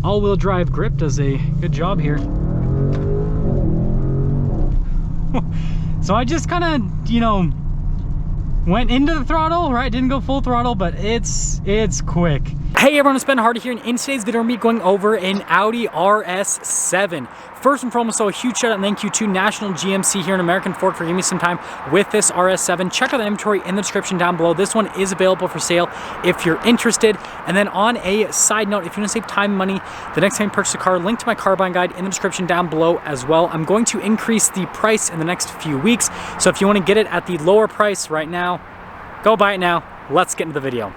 all-wheel drive grip does a good job here. So I just kind of, you know, went into the throttle, right? Didn't go full throttle, but it's quick. Hey everyone, it's Ben Hardy here, and in today's video, we're going over an Audi RS7. First and foremost, so a huge shout out and thank you to National GMC here in American Fork for giving me some time with this RS7. Check out the inventory in the description down below. This one is available for sale if you're interested. And then on a side note, if you want to save time and money, the next time you purchase a car, link to my car buying guide in the description down below as well. I'm going to increase the price in the next few weeks. So if you want to get it at the lower price right now, go buy it now. Let's get into the video.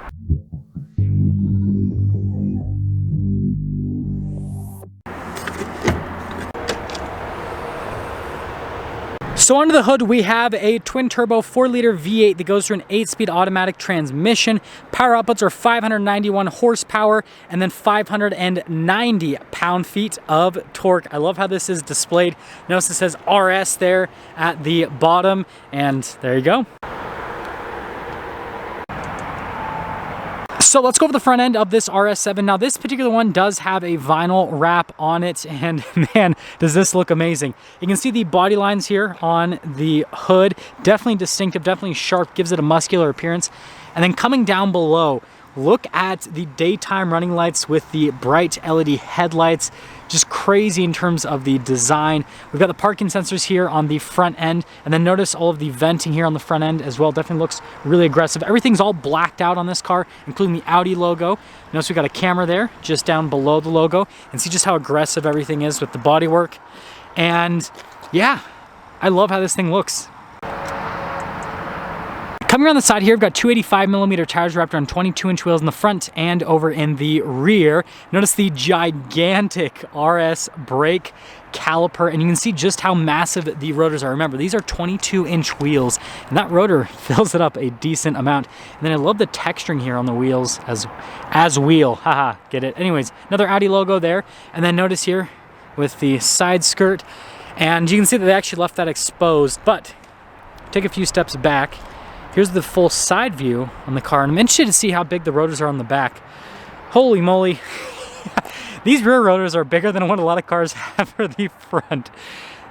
So under the hood, we have a twin-turbo 4-liter V8 that goes through an 8-speed automatic transmission. Power outputs are 591 horsepower and then 590 pound-feet of torque. I love how this is displayed. Notice it says RS there at the bottom, and there you go. So let's go over the front end of this RS7. Now this particular one does have a vinyl wrap on it, and man, does this look amazing. You can see the body lines here on the hood. Definitely distinctive, definitely sharp, gives it a muscular appearance. And then coming down below, look at the daytime running lights with the bright LED headlights. Just crazy in terms of the design. We've got the parking sensors here on the front end, and then notice all of the venting here on the front end as well. Definitely looks really aggressive. Everything's all blacked out on this car, including the Audi logo. Notice we got a camera there just down below the logo, and see just how aggressive everything is with the bodywork. And yeah, I love how this thing looks. Coming around the side here, we've got 285mm tires wrapped around 22-inch wheels in the front and over in the rear. Notice the gigantic RS brake caliper, and you can see just how massive the rotors are. Remember, these are 22-inch wheels, and that rotor fills it up a decent amount. And then I love the texturing here on the wheels as wheel. Haha, get it? Anyways, another Audi logo there. And then notice here with the side skirt, and you can see that they actually left that exposed, but take a few steps back. Here's the full side view on the car, and I'm interested to see how big the rotors are on the back. Holy moly. These rear rotors are bigger than what a lot of cars have for the front.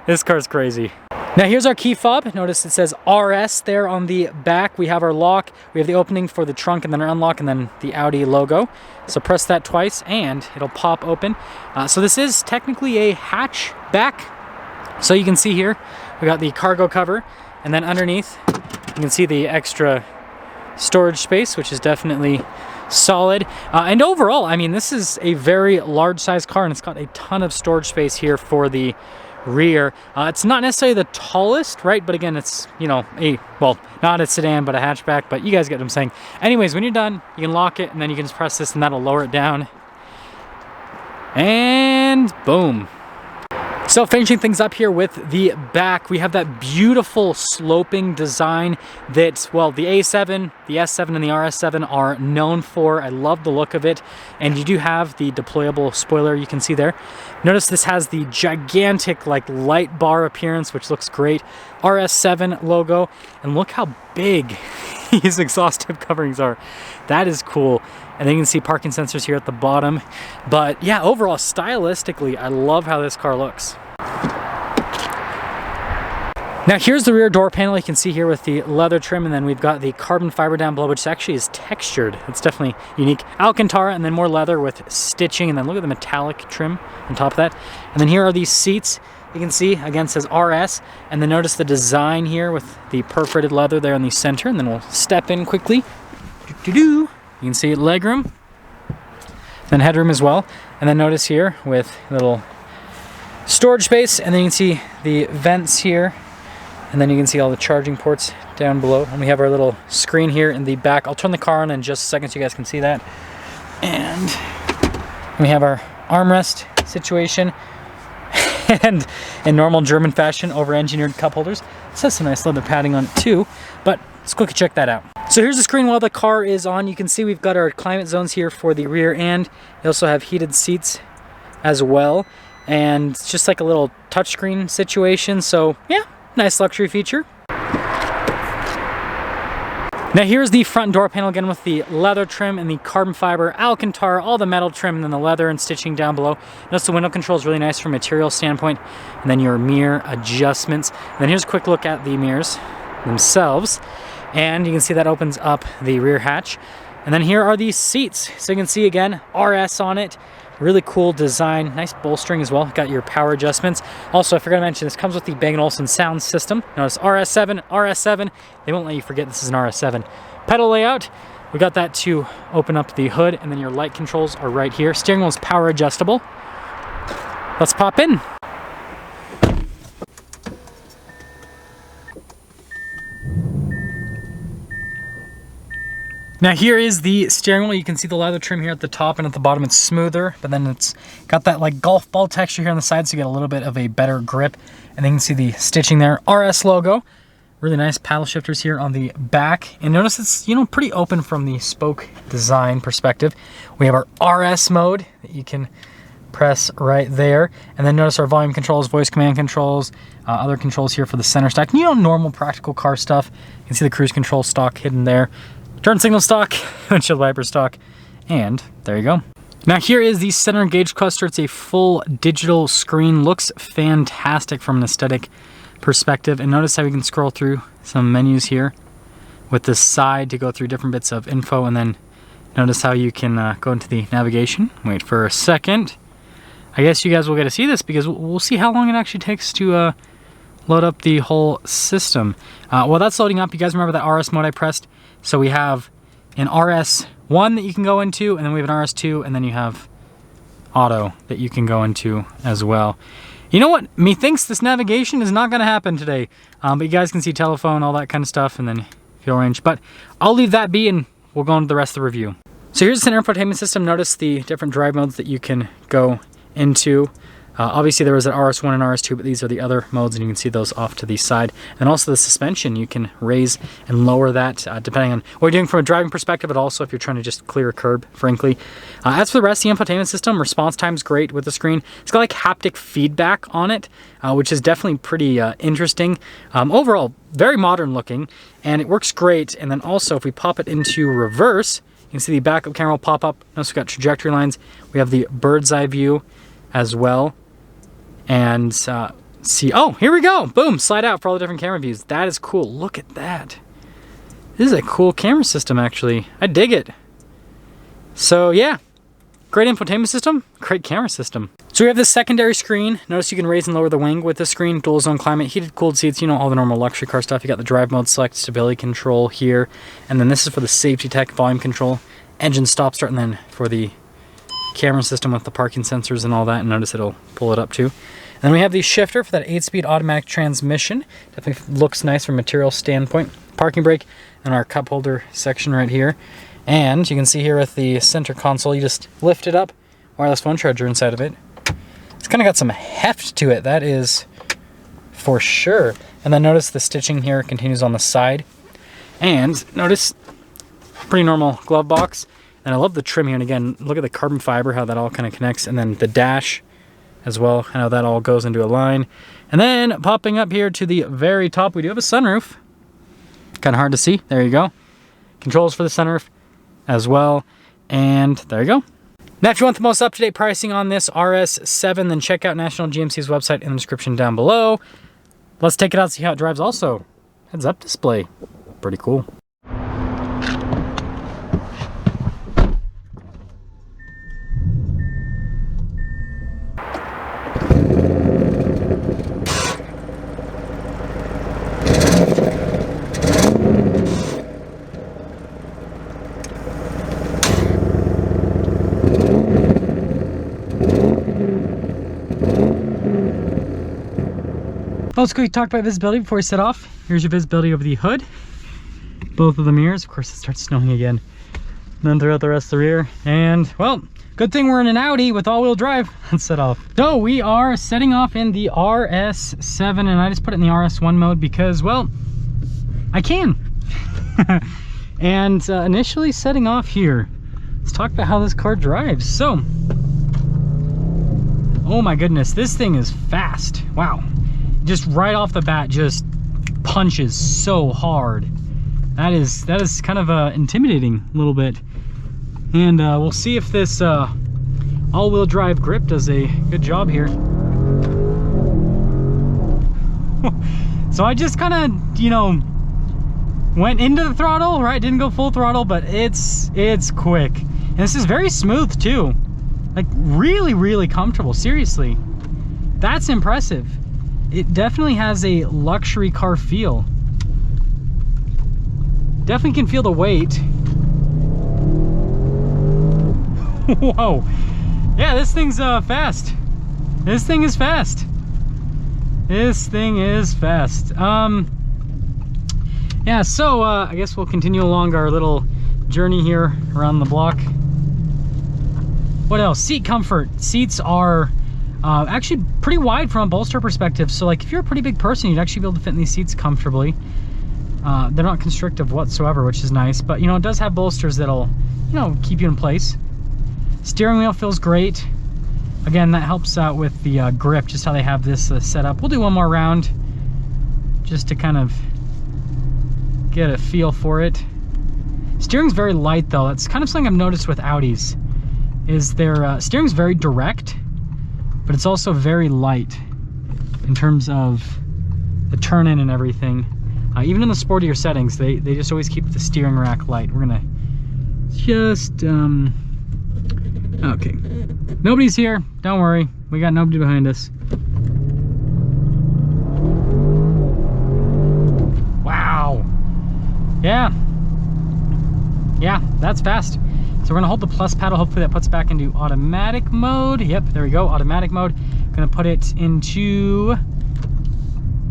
This car's crazy. Now here's our key fob. Notice it says RS there on the back. We have our lock, we have the opening for the trunk, and then our unlock, and then the Audi logo. So press that twice and it'll pop open. So this is technically a hatchback. So you can see here, we got the cargo cover, and then underneath, you can see the extra storage space, which is definitely solid. And overall, I mean, this is a very large size car, and it's got a ton of storage space here for the rear. It's not necessarily the tallest, right? But again, it's, you know, well, not a sedan, but a hatchback, but you guys get what I'm saying. Anyways, when you're done, you can lock it, and then you can just press this, and that'll lower it down. And boom. So finishing things up here with the back, we have that beautiful sloping design that, well, the A7, the S7, and the RS7 are known for. I love the look of it. And you do have the deployable spoiler you can see there. Notice this has the gigantic like light bar appearance, which looks great. RS7 logo, and look how big these exhaust tip coverings are. That is cool. And then you can see parking sensors here at the bottom. But yeah, overall, stylistically, I love how this car looks. Now here's the rear door panel. You can see here with the leather trim, and then we've got the carbon fiber down below, which actually is textured. It's definitely unique. Alcantara, and then more leather with stitching, and then look at the metallic trim on top of that. And then here are these seats. You can see, again, it says RS, and then notice the design here with the perforated leather there in the center, and then we'll step in quickly. You can see legroom, then headroom as well. And then notice here with little storage space, and then you can see the vents here, and then you can see all the charging ports down below. And we have our little screen here in the back. I'll turn the car on in just a second so you guys can see that. And we have our armrest situation, and in normal German fashion, over-engineered cup holders. This has some nice leather padding on it too, but let's quickly check that out. So here's the screen while the car is on. You can see we've got our climate zones here for the rear end. We also have heated seats as well, and it's just like a little touchscreen situation. So yeah, nice luxury feature. Now here's the front door panel again with the leather trim and the carbon fiber, Alcantara, all the metal trim, and then the leather and stitching down below. Notice the window control is really nice from a material standpoint, and then your mirror adjustments. And then here's a quick look at the mirrors themselves, and you can see that opens up the rear hatch. And then here are the seats. So you can see again, RS on it. Really cool design, nice bolstering as well. Got your power adjustments. Also, I forgot to mention, this comes with the Bang & Olufsen sound system. Notice RS7, RS7. They won't let you forget this is an RS7. Pedal layout, we got that to open up the hood, and then your light controls are right here. Steering wheel is power adjustable. Let's pop in. Now here is the steering wheel. You can see the leather trim here at the top, and at the bottom it's smoother, but then it's got that like golf ball texture here on the side, so you get a little bit of a better grip. And then you can see the stitching there, RS logo. Really nice paddle shifters here on the back. And notice it's, you know, pretty open from the spoke design perspective. We have our RS mode that you can press right there. And then notice our volume controls, voice command controls, other controls here for the center stack. You know, normal practical car stuff. You can see the cruise control stock hidden there. Turn signal stock, windshield wiper stock, and there you go. Now here is the center gauge cluster. It's a full digital screen. Looks fantastic from an aesthetic perspective. And notice how we can scroll through some menus here with this side to go through different bits of info. And then notice how you can go into the navigation. Wait for a second. I guess you guys will get to see this because we'll see how long it actually takes to load up the whole system. While that's loading up, you guys remember that RS mode I pressed? So we have an RS1 that you can go into, and then we have an RS2, and then you have auto that you can go into as well. You know what? Methinks this navigation is not going to happen today. But you guys can see telephone, all that kind of stuff, and then fuel range. But I'll leave that be, and we'll go into the rest of the review. So here's the infotainment system. Notice the different drive modes that you can go into. Obviously there was an RS1 and RS2, but these are the other modes, and you can see those off to the side. And also the suspension, you can raise and lower that depending on what you're doing from a driving perspective, but also if you're trying to just clear a curb, frankly. As for the rest of the infotainment system, response time's great with the screen. It's got like haptic feedback on it, which is definitely pretty interesting. Overall, very modern looking, and it works great. And then also if we pop it into reverse, you can see the backup camera will pop up. Notice we've got trajectory lines. We have the bird's eye view as well. And see, oh, here we go. Boom, slide out for all the different camera views. That is cool. Look at that. This is a cool camera system, actually. I dig it. So yeah, great infotainment system, great camera system. So we have this secondary screen. Notice you can raise and lower the wing with the screen. Dual zone climate, heated, cooled seats, you know, all the normal luxury car stuff. You got the drive mode select, stability control here. And then this is for the safety tech, volume control, engine stop start, and then for the camera system with the parking sensors and all that. And notice it'll pull it up too. And then we have the shifter for that 8-speed automatic transmission. Definitely looks nice from a material standpoint. Parking brake and our cup holder section right here. And you can see here with the center console, you just lift it up, wireless phone charger inside of it. It's kind of got some heft to it, that is for sure. And then notice the stitching here continues on the side. And notice, pretty normal glove box. And I love the trim here. And again, look at the carbon fiber, how that all kind of connects. And then the dash as well, how that all goes into a line. And then popping up here to the very top, we do have a sunroof. Kind of hard to see. There you go. Controls for the sunroof as well. And there you go. Now, if you want the most up-to-date pricing on this RS7, then check out National GMC's website in the description down below. Let's take it out and see how it drives also. Heads-up display. Pretty cool. Let's quickly talk about visibility before we set off. Here's your visibility over the hood. Both of the mirrors. Of course, it starts snowing again. And then throughout the rest of the rear. And, well, good thing we're in an Audi with all-wheel drive. Let's set off. So, we are setting off in the RS7, and I just put it in the RS1 mode because, well, I can. And initially setting off here, let's talk about how this car drives. So, oh my goodness, this thing is fast. Wow. Just right off the bat, just punches so hard. That is kind of intimidating a little bit. And we'll see if this all-wheel drive grip does a good job here. So I just kind of, you know, went into the throttle, right? Didn't go full throttle, but it's quick. And this is very smooth too. Like really, really comfortable, seriously. That's impressive. It definitely has a luxury car feel. Definitely can feel the weight. Whoa. Yeah, this thing's fast. This thing is fast. This thing is fast. Yeah, so I guess we'll continue along our little journey here around the block. What else? Seat comfort. Seats are actually pretty wide from a bolster perspective. So like if you're a pretty big person, you'd actually be able to fit in these seats comfortably. They're not constrictive whatsoever, which is nice, but you know, it does have bolsters that'll, you know, keep you in place. Steering wheel feels great. Again, that helps out with the grip, just how they have this set up. We'll do one more round just to kind of get a feel for it. Steering's very light though. That's kind of something I've noticed with Audis, is their steering's very direct, but it's also very light in terms of the turn-in and everything. Even in the sportier settings, they just always keep the steering rack light. We're gonna just, okay. Nobody's here, don't worry. We got nobody behind us. Wow. Yeah. Yeah, that's fast. So we're gonna hold the plus paddle. Hopefully that puts it back into automatic mode. Yep, there we go, automatic mode. Gonna put it into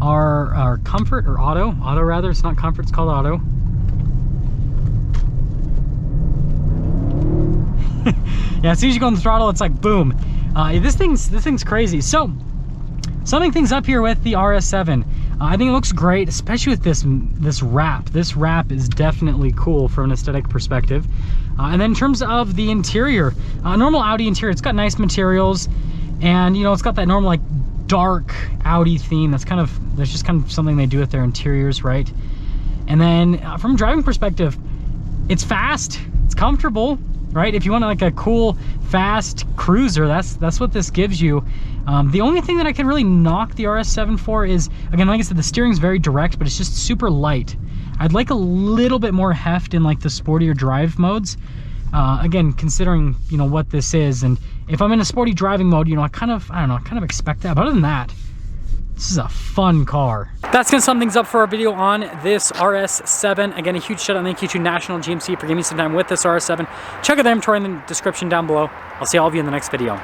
our comfort, or auto rather. It's not comfort, it's called auto. Yeah, as soon as you go on the throttle, it's like boom. This thing's crazy. So summing things up here with the RS7, I think it looks great, especially with this wrap. This wrap is definitely cool from an aesthetic perspective. And then in terms of the interior, normal Audi interior, it's got nice materials, and you know, it's got that normal like dark Audi theme. That's just kind of something they do with their interiors, right? And then from a driving perspective, it's fast, it's comfortable, right? If you want like a cool, fast cruiser, that's what this gives you. The only thing that I can really knock the RS7 for is, again, like I said, the steering's very direct, but it's just super light. I'd like a little bit more heft in like the sportier drive modes. Again, considering, you know, what this is, and if I'm in a sporty driving mode, you know, I kind of expect that. But other than that, this is a fun car. That's gonna sum things up for our video on this RS7. Again, a huge shout out and thank you to National GMC for giving me some time with this RS7. Check out the inventory in the description down below. I'll see all of you in the next video.